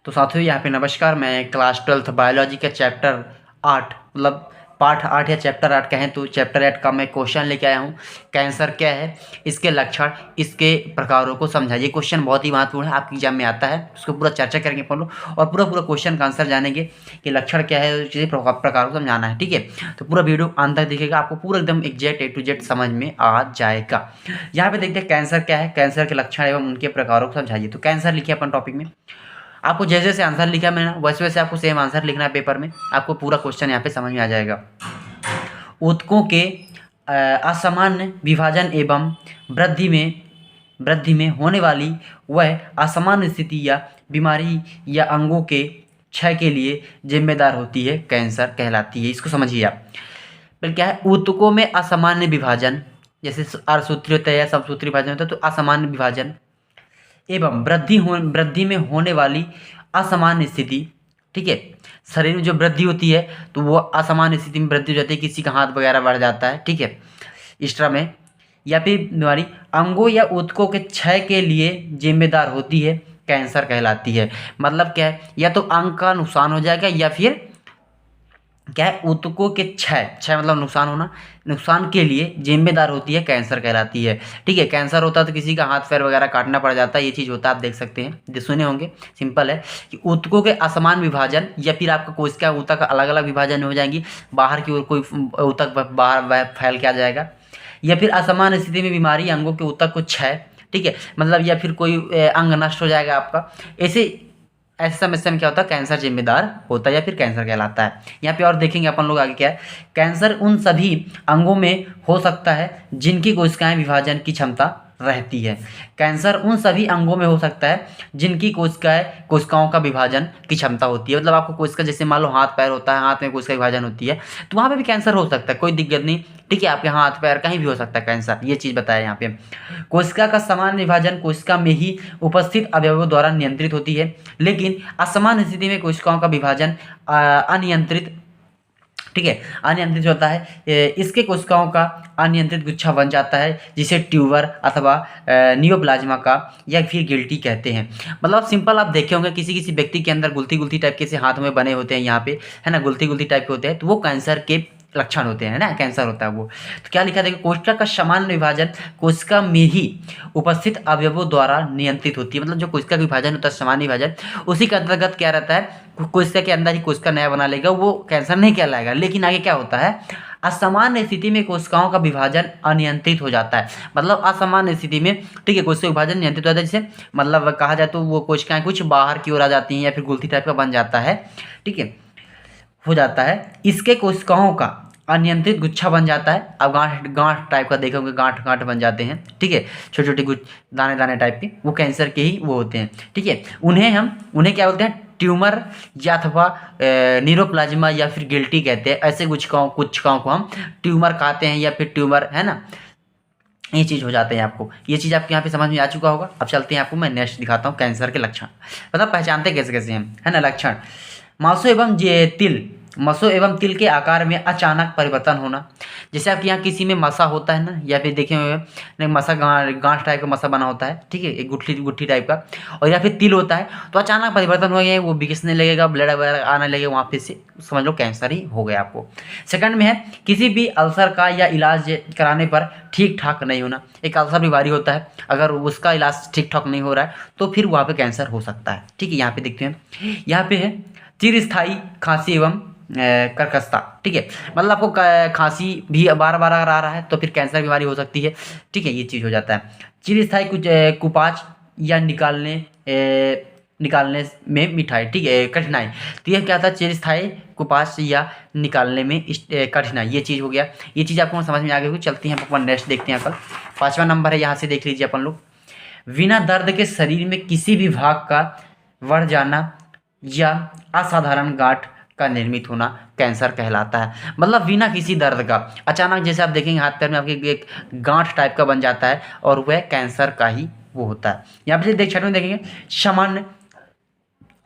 तो साथियों यहाँ पे नमस्कार। मैं क्लास 12th बायोलॉजी का चैप्टर 8 मतलब पार्ट 8 या चैप्टर 8 कहें तो चैप्टर 8 का मैं क्वेश्चन लेके आया हूँ। कैंसर क्या है, इसके लक्षण, इसके प्रकारों को समझाइए। क्वेश्चन बहुत ही महत्वपूर्ण है, आपके एग्जाम में आता है, उसको पूरा चर्चा करेंगे अपन लोग और पूरा क्वेश्चन का आंसर जानेंगे कि लक्षण क्या है, चीज़ें प्रकार को समझाना है। ठीक है, तो पूरा वीडियो अंत तक दिखेगा, आपको पूरा एकदम एग्जैक्ट A to Z समझ में आ जाएगा। यहाँ पे देखते हैं कैंसर क्या है, कैंसर के लक्षण एवं उनके प्रकारों को समझाइए। तो कैंसर लिखिए अपन टॉपिक में, आपको जैसे जैसे आंसर लिखा मैंने वैसे वैसे आपको सेम आंसर लिखना है पेपर में, आपको पूरा क्वेश्चन यहाँ पे समझ में आ जाएगा। ऊतकों के असामान्य विभाजन एवं वृद्धि में होने वाली वह असामान्य स्थिति या बीमारी या अंगों के क्षय के लिए जिम्मेदार होती है, कैंसर कहलाती है। इसको समझिए आप। फिर क्या है, ऊतकों में असामान्य विभाजन, जैसे अर्धसूत्री होता है या समसूत्री विभाजन होता है, तो असामान्य विभाजन एवं वृद्धि में होने वाली असामान्य स्थिति। ठीक है, शरीर में जो वृद्धि होती है तो वो असामान्य स्थिति में वृद्धि हो जाती है, किसी का हाथ वगैरह बढ़ जाता है। ठीक है, एक्स्ट्रा में, या फिर बीमारी अंगों या ऊतकों के क्षय के लिए जिम्मेदार होती है, कैंसर कहलाती है। मतलब क्या है, या तो अंग का नुकसान हो जाएगा या फिर क्या है, ऊतकों के क्षय मतलब नुकसान होना, नुकसान के लिए जिम्मेदार होती है, कैंसर कहलाती है। ठीक है, कैंसर होता है तो किसी का हाथ पैर वगैरह काटना पड़ जाता है, ये चीज़ होता है, आप देख सकते हैं, सुने होंगे। सिंपल है कि ऊतकों के असमान विभाजन या फिर आपका कोशिका ऊतक अलग अलग विभाजन हो जाएंगी, बाहर की ओर कोई ऊतक बाहर फैल के आ जाएगा, या फिर असमान स्थिति में बीमारी अंगों के ऊतक को क्षय। ठीक है, मतलब या फिर कोई अंग नष्ट हो जाएगा आपका, ऐसे समस्या में क्या होता है, कैंसर जिम्मेदार होता है या फिर कैंसर कहलाता है। यहाँ पे और देखेंगे अपन लोग आगे क्या है, कैंसर उन सभी अंगों में हो सकता है जिनकी कोशिकाएं विभाजन की क्षमता रहती है। कैंसर उन सभी अंगों में हो सकता है जिनकी कोशिकाओं का विभाजन की क्षमता होती है। मतलब आपको कोशिका, जैसे मान लो हाथ पैर होता है, हाथ में कोशिका विभाजन होती है, तो वहाँ पे भी कैंसर हो सकता है, कोई दिक्कत नहीं। ठीक है, आपके हाथ पैर कहीं भी हो सकता है कैंसर, ये चीज़ बताया यहाँ पे। कोशिका का समान विभाजन कोशिका में ही उपस्थित अवयवों द्वारा नियंत्रित होती है, लेकिन असमान स्थिति में कोशिकाओं का विभाजन अनियंत्रित, ठीक है, अनियंत्रित होता है। इसके कोशिकाओं का अनियंत्रित गुच्छा बन जाता है, जिसे ट्यूबर अथवा नियोप्लाज्मा का या फिर गिल्टी कहते हैं। मतलब सिंपल, आप देखे होंगे किसी किसी व्यक्ति के अंदर गुलती गुलती टाइप के से हाथ में बने होते हैं, यहाँ पे है ना, गुलती गुलती टाइप के होते हैं, तो वो कैंसर के लक्षण होते हैं ना, कैंसर होता है वो। तो क्या लिखा देखो, कोशिका का समान विभाजन कोशिका में ही उपस्थित अवयवों द्वारा नियंत्रित होती है। मतलब जो कोशिका का विभाजन होता है, समान विभाजन, उसी के अंतर्गत क्या रहता है, कोशिका के अंदर ही कोशिका नया बना लेगा, वो कैंसर नहीं कहलाएगा। लेकिन आगे क्या होता है, असमान स्थिति में कोशिकाओं का विभाजन अनियंत्रित हो जाता है। मतलब असमान स्थिति में, ठीक है, कोशिका विभाजन नियंत्रित हो जाता है, जिसे मतलब कहा जाए तो वो कोशिकाएं कुछ बाहर की ओर आ जाती हैं या फिर गुलती टाइप का बन जाता है। ठीक है, हो जाता है, इसके कोशिकाओं का अनियंत्रित गुच्छा बन जाता है। अब गांठ टाइप का देखोगे, गांठ बन जाते हैं। ठीक है, छोटे छोटे दाने दाने टाइप के, वो कैंसर के ही वो होते हैं। ठीक है, उन्हें क्या बोलते हैं, ट्यूमर या अथवा न्यूरोप्लाज्मा या फिर गिल्टी कहते हैं। ऐसे कुछ को हम ट्यूमर कहते हैं या फिर ट्यूमर, है ना, ये चीज़ हो जाते हैं। आपको ये चीज़ आपके यहाँ पे समझ में आ चुका होगा। अब चलते हैं, आपको मैं नेक्स्ट दिखाता हूँ कैंसर के लक्षण, मतलब पहचानते कैसे कैसे हैं, है ना। लक्षण, मसों एवं तिल के आकार में अचानक परिवर्तन होना। जैसे आपके यहाँ किसी में मसा होता है ना, या फिर देखे हुए मसा गांठ टाइप का मसा बना होता है, ठीक है, एक गुठली टाइप का, और या फिर तिल होता है, तो अचानक परिवर्तन हो गया, वो बिखसने लगेगा, ब्लड वगैरह आने लगेगा, वहाँ पे से समझ लो कैंसर ही हो गया आपको। सेकंड में है, किसी भी अल्सर का या इलाज कराने पर ठीक ठाक नहीं होना। एक अल्सर बीमारी होता है, अगर उसका इलाज ठीक ठाक नहीं हो रहा है तो फिर वहाँ पे कैंसर हो सकता है। ठीक है, यहाँ पे देखते हैं, यहाँ पे है चिरस्थायी खांसी एवं कर्कशता। ठीक है, मतलब आपको खांसी भी बार बार अगर आ रहा है तो फिर कैंसर बीमारी हो सकती है। ठीक है, ये चीज़ हो जाता है। चिरस्थायी कुछ कुपाच या निकालने में मिठाई, ठीक है, कठिनाई। तो यह क्या था, चिरस्थायी कुपाच या निकालने में कठिनाई, ये चीज़ हो गया। ये चीज़ आपको समझ में आ गई होगी। चलते हैं अपन नेक्स्ट देखते हैं। कल 5वां नंबर है, यहाँ से देख लीजिए अपन लोग, बिना दर्द के शरीर में किसी भी भाग का बढ़ जाना या असाधारण गांठ का निर्मित होना कैंसर कहलाता है। मतलब बिना किसी दर्द का अचानक, जैसे आप देखेंगे हाथ पैर में आपके एक गांठ टाइप का बन जाता है, और वह कैंसर का ही वो होता है। यहाँ पे देखेंगे, सामान्य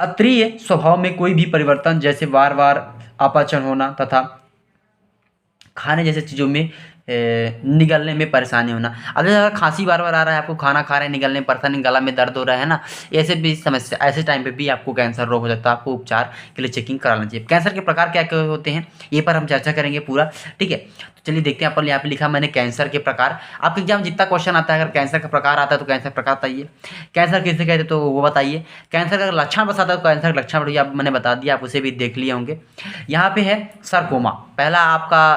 अत्रीय स्वभाव में कोई भी परिवर्तन, जैसे बार बार अपचन होना तथा खाने जैसे चीज़ों में निगलने में परेशानी होना। अब जैसे खांसी बार बार आ रहा है, आपको खाना खा रहे हैं निगलने में परेशानी, गला में दर्द हो रहा है ना, ऐसे भी समस्या, ऐसे टाइम पे भी आपको कैंसर रोग हो सकता है, आपको उपचार के लिए चेकिंग कराना चाहिए। कैंसर के प्रकार क्या क्या होते हैं ये पर हम चर्चा करेंगे पूरा, ठीक है। तो चलिए देखते हैं, अपन यहाँ पे लिखा मैंने कैंसर के प्रकार। आपके एग्जाम जितना क्वेश्चन आता है, अगर कैंसर का प्रकार आता है तो कैंसर प्रकार बताइए, कैंसर किसे कहते हैं तो वो बताइए, कैंसर का लक्षण बताता है तो कैंसर का लक्षण बताइए। आप मैंने बता दिया, आप उसे भी देख लिए होंगे। यहाँ पे है सरकोमा, पहला आपका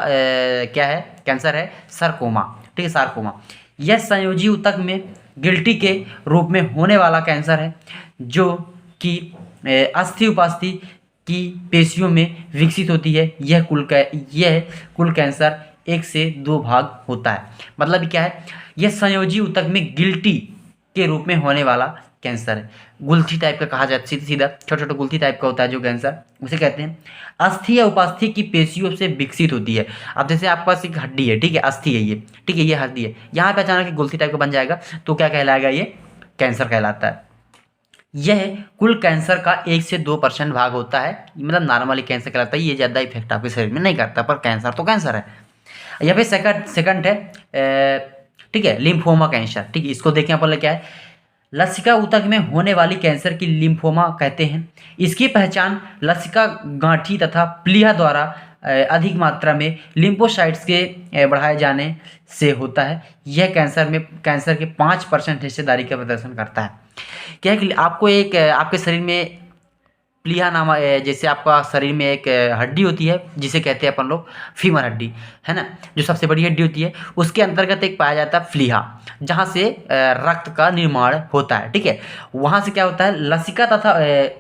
क्या है कैंसर है सरकोमा, ठीक है सारकोमा। यह संयोजी ऊतक में गिल्टी के रूप में होने वाला कैंसर है, जो कि अस्थि उपास्थि की पेशियों में विकसित होती है। यह कुल कैंसर 1 से 2 भाग होता है। मतलब क्या है, यह संयोजी ऊतक में गिल्टी के रूप में होने वाला कैंसर है। गुल्थी टाइप का कहा जाता है, सीधा छोटा छोटा गुल्थी टाइप का होता है जो कैंसर, उसे कहते हैं। अस्थि या उपास्थि की पेशियों से विकसित होती है। अब जैसे आपके पास एक हड्डी है, ठीक है, अस्थि है ये, ठीक है, ये हड्डी है, यहाँ पे अचानक गुल्थी टाइप का बन जाएगा तो क्या कहलाएगा, ये कैंसर कहलाता है। यह कुल कैंसर का 1 से 2% भाग होता है, मतलब नॉर्मली कैंसर कहलाता है। ये ज़्यादा इफेक्ट आपके शरीर में नहीं करता, पर कैंसर तो कैंसर है। यहाँ पे सेकंड है ठीक है लिम्फोमा कैंसर, ठीक है, इसको देखें अपन क्या है, लसिका ऊतक में होने वाली कैंसर की लिम्फोमा कहते हैं। इसकी पहचान लसिका गांठी तथा प्लीहा द्वारा अधिक मात्रा में लिम्फोसाइट्स के बढ़ाए जाने से होता है। यह कैंसर के 5% हिस्सेदारी का प्रदर्शन करता है। क्या है कि आपको एक आपके शरीर में प्लीहा नाम, जैसे आपका शरीर में एक हड्डी होती है जिसे कहते हैं अपन लोग फीमर हड्डी, है ना, जो सबसे बड़ी हड्डी होती है, उसके अंतर्गत एक पाया जाता है प्लीहा, जहाँ से रक्त का निर्माण होता है, ठीक है। वहाँ से क्या होता है लसिका तथा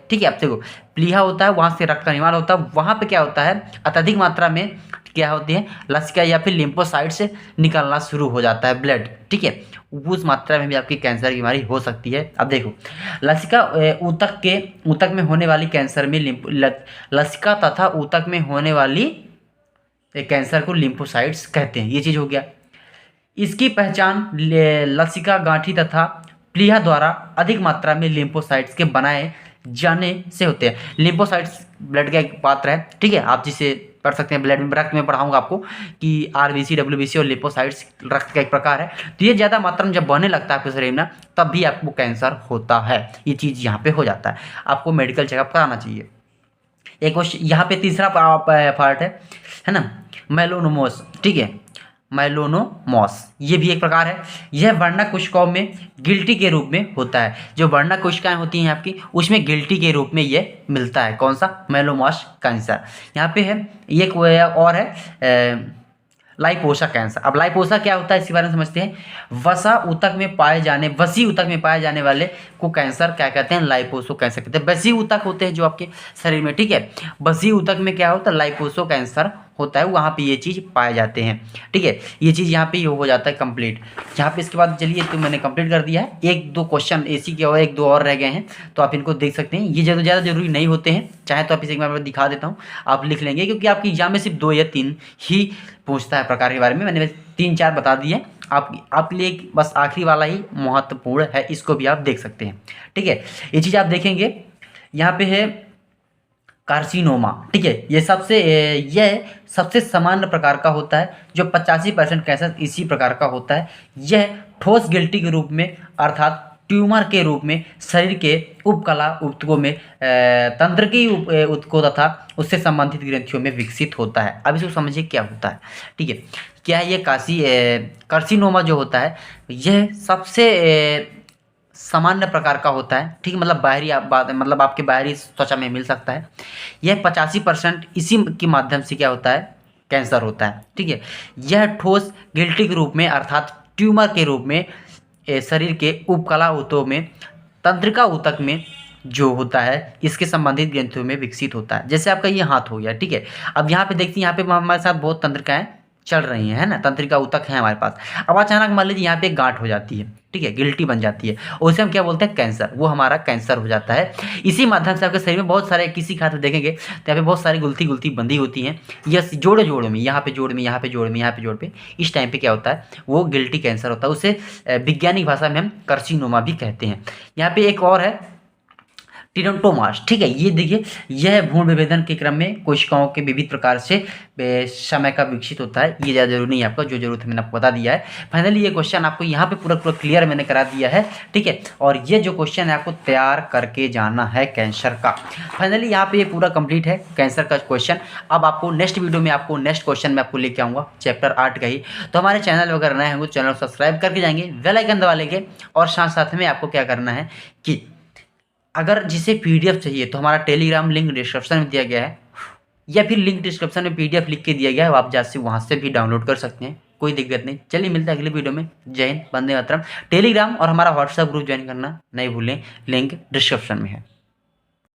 ठीक है, आप देखो प्लीहा होता है, वहाँ से रक्त का निर्माण होता है। वहाँ पे क्या होता है अत्यधिक मात्रा में क्या होती है लसिका या फिर लिम्फोसाइट से निकलना शुरू हो जाता है ब्लड, ठीक है, उस मात्रा में भी आपकी कैंसर की बीमारी हो सकती है। अब देखो लसिका ऊतक में होने वाली कैंसर में लसिका तथा ऊतक में होने वाली कैंसर को लिम्फोसाइट्स कहते हैं। ये चीज़ हो गया। इसकी पहचान लसिका गांठी तथा प्लीहा द्वारा अधिक मात्रा में लिम्फोसाइट्स के बनाए जाने से होते हैं। लिम्फोसाइट्स ब्लड का एक पात्र है, ठीक है, आप जिसे पढ़ सकते हैं ब्लड में, रक्त में पढ़ाऊंगा आपको कि आरबीसी, डब्ल्यूबीसी और लिम्फोसाइट्स रक्त का एक प्रकार है। तो ये ज़्यादा मात्रा में जब बढ़ने लगता है आपके शरीर में तब भी आपको कैंसर होता है। ये चीज़ यहाँ पे हो जाता है, आपको मेडिकल चेकअप कराना चाहिए। एक क्वेश्चन यहाँ पे तीसरा पार्ट है ना मेलोनोमोस, ठीक है, मेलोनोमॉस, ये भी एक प्रकार है। यह वर्णक कोशिकाओं में गिल्टी के रूप में होता है। जो वर्णक कोशिकाएं होती हैं आपकी, उसमें गिल्टी के रूप में ये मिलता है। कौन सा मेलोमॉस कैंसर। यहाँ पे है ये और है लाइपोसा कैंसर। अब लाइपोसा क्या होता है इसके बारे में समझते हैं। वसी ऊतक में पाए जाने वाले को कैंसर क्या कहते हैं, लाइपोसो कैंसर कहते हैं। वसी ऊतक होते हैं जो आपके शरीर में, ठीक है, वसी ऊतक में क्या होता है लाइपोसो कैंसर होता है, वहाँ पे ये चीज़ पाए जाते हैं, ठीक है। ये चीज़ यहाँ पे ये हो जाता है कंप्लीट। यहाँ पे इसके बाद चलिए तो मैंने कंप्लीट कर दिया है। 1-2 क्वेश्चन एसी के और 1-2 और रह गए हैं, तो आप इनको देख सकते हैं। ये ज़्यादा जरूरी नहीं होते हैं, चाहे तो आप इसे एक बार दिखा देता हूँ, आप लिख लेंगे, क्योंकि आपके एग्जाम में सिर्फ 2 या 3 ही पूछता है प्रकार के बारे में। मैंने 3-4 बता दिए, आपके लिए बस आखिरी वाला ही महत्वपूर्ण है, इसको भी आप देख सकते हैं, ठीक है। ये चीज़ आप देखेंगे। यहाँ पे है कार्सिनोमा, ठीक है, यह सबसे सामान्य प्रकार का होता है, जो 85% कैंसर इसी प्रकार का होता है। यह ठोस गिल्टी के रूप में अर्थात ट्यूमर के रूप में शरीर के उपकला ऊतकों में तंत्रिकी ऊतकों तथा उससे संबंधित ग्रंथियों में विकसित होता है। अब इसको समझिए क्या होता है, ठीक है। क्या है ये कार्सिनोमा जो होता है, यह सबसे सामान्य प्रकार का होता है, ठीक है, मतलब आपके बाहरी त्वचा में मिल सकता है। यह 85% इसी के माध्यम से क्या होता है कैंसर होता है, ठीक है। यह ठोस गिल्टी के रूप में अर्थात ट्यूमर के रूप में शरीर के उपकला ऊतकों में तंत्रिका ऊतक में जो होता है इसके संबंधित ग्रंथियों में विकसित होता है। जैसे आपका ये हाथ हो गया, ठीक है। अब यहाँ पे देखते हैं, यहाँ पे हमारे साथ बहुत तंत्रिकाएं चल रही हैं, है ना, तंत्रिका ऊतक है हमारे पास। अब अचानक मान लीजिए यहाँ पे एक गांठ हो जाती है, ठीक है, गिल्टी बन जाती है, और उसे हम क्या बोलते हैं कैंसर। वो हमारा कैंसर हो जाता है। इसी माध्यम से आपके शरीर में बहुत सारे, किसी खाते देखेंगे तो यहाँ पे बहुत सारी गुल्थी बंधी होती हैं, यस जोड़ में, यहाँ पे जोड़ में, यहाँ पे जोड़ में, यहाँ पे जोड़ पे, इस टाइम पे क्या होता है वो गिल्टी कैंसर होता है। उसे वैज्ञानिक भाषा में हम कार्सिनोमा भी कहते हैं। यहाँ पे एक और है टिडोंटोमास, ठीक है। ये देखिए, यह भ्रूण विभेदन के क्रम में कोशिकाओं के विविध प्रकार से समय का विकसित होता है। ये ज़्यादा जरूरी नहीं है, आपका जो जरूरत है मैंने आपको बता दिया है। फाइनली ये क्वेश्चन आपको यहाँ पे पूरा पूरा क्लियर मैंने करा दिया है, ठीक है। और ये जो क्वेश्चन है आपको तैयार करके जाना है कैंसर का। फाइनली यहाँ पे ये पूरा कंप्लीट है कैंसर का क्वेश्चन। अब आपको नेक्स्ट वीडियो में आपको नेक्स्ट क्वेश्चन में आपको लेके आऊँगा चैप्टर 8 का ही। तो हमारे चैनल वगैरह नए होंगे, चैनल सब्सक्राइब करके जाएंगे, बेल आइकन दबा लेंगे। और साथ साथ में आपको क्या करना है कि अगर जिसे पीडीएफ चाहिए तो हमारा टेलीग्राम लिंक डिस्क्रिप्शन में दिया गया है, या फिर लिंक डिस्क्रिप्शन में पीडीएफ लिख के दिया गया है, आप जैसे वहाँ से भी डाउनलोड कर सकते हैं, कोई दिक्कत नहीं। चलिए मिलते हैं अगले वीडियो में। जय हिंद, वंदे मातरम। टेलीग्राम और हमारा व्हाट्सएप ग्रुप ज्वाइन करना नहीं भूलें, लिंक डिस्क्रिप्शन में है।